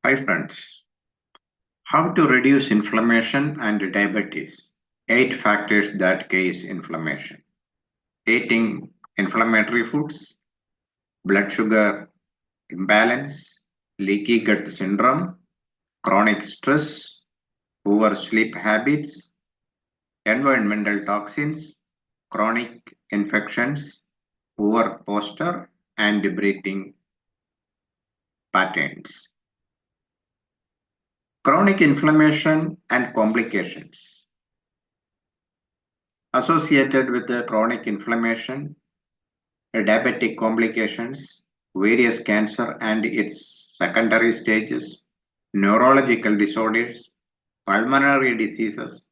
Hi friends, how to reduce inflammation and diabetes? 8 factors that cause inflammation. Eating inflammatory foods, blood sugar imbalance, leaky gut syndrome, chronic stress, poor sleep habits, environmental toxins, chronic infections, poor posture, and breathing patterns. Chronic inflammation and complications. Associated with the chronic inflammation, diabetic complications, various cancer and its secondary stages, neurological disorders, pulmonary diseases,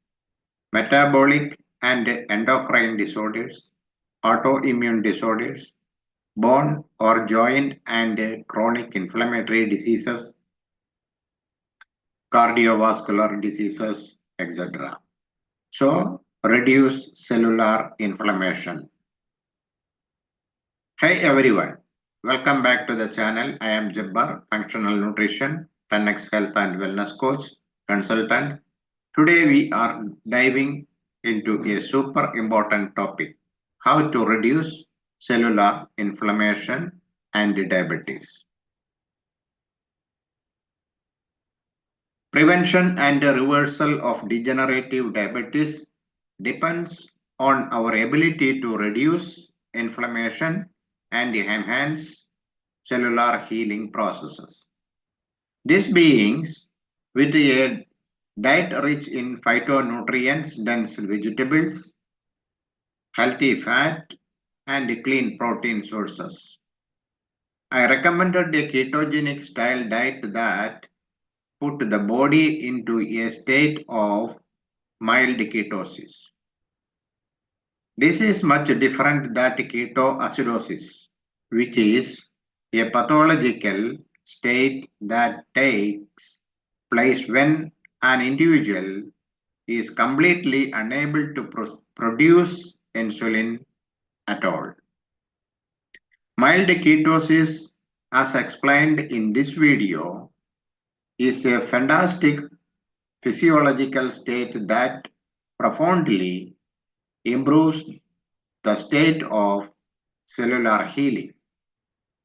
metabolic and endocrine disorders, autoimmune disorders, bone or joint and chronic inflammatory diseases, cardiovascular diseases, etc. So, reduce cellular inflammation. Hey everyone, welcome back to the channel. I am Jabbar, Functional Nutrition, 10x Health and Wellness Coach, Consultant. Today we are diving into a super important topic, how to reduce cellular inflammation and diabetes. Prevention and reversal of degenerative diabetes depends on our ability to reduce inflammation and enhance cellular healing processes. These beings, with a diet rich in phytonutrients, dense vegetables, healthy fat, and clean protein sources. I recommended a ketogenic style diet that put the body into a state of mild ketosis. This is much different than ketoacidosis, which is a pathological state that takes place when an individual is completely unable to produce insulin at all. Mild ketosis, as explained in this video, is a fantastic physiological state that profoundly improves the state of cellular healing.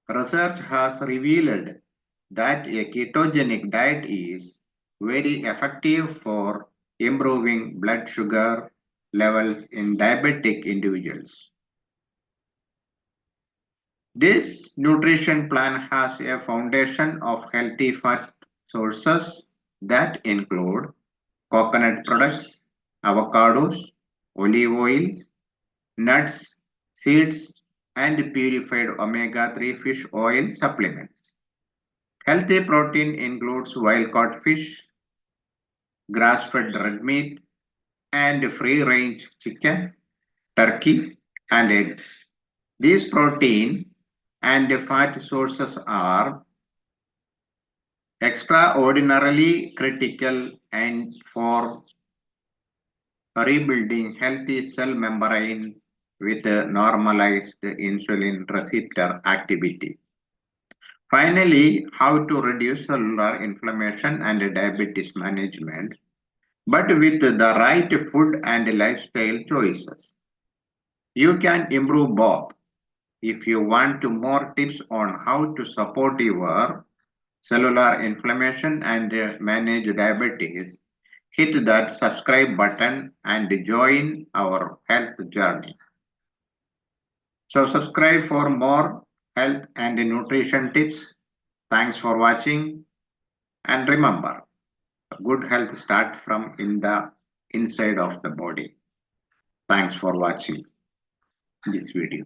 Research has revealed that a ketogenic diet is very effective for improving blood sugar levels in diabetic individuals. This nutrition plan has a foundation of healthy fat sources that include coconut products, avocados, olive oils, nuts, seeds, and purified omega-3 fish oil supplements. Healthy protein includes wild-caught fish, grass-fed red meat, and free-range chicken, turkey, and eggs. These protein and fat sources are extraordinarily critical and for rebuilding healthy cell membranes with normalized insulin receptor activity. Finally, how to reduce cellular inflammation and diabetes management, but with the right food and lifestyle choices. You can improve both. If you want more tips on how to support your cellular inflammation and manage diabetes, hit that subscribe button and join our health journey. So subscribe for more health and nutrition tips. Thanks for watching, and remember, good health starts from in the inside of the body. Thanks for watching this video.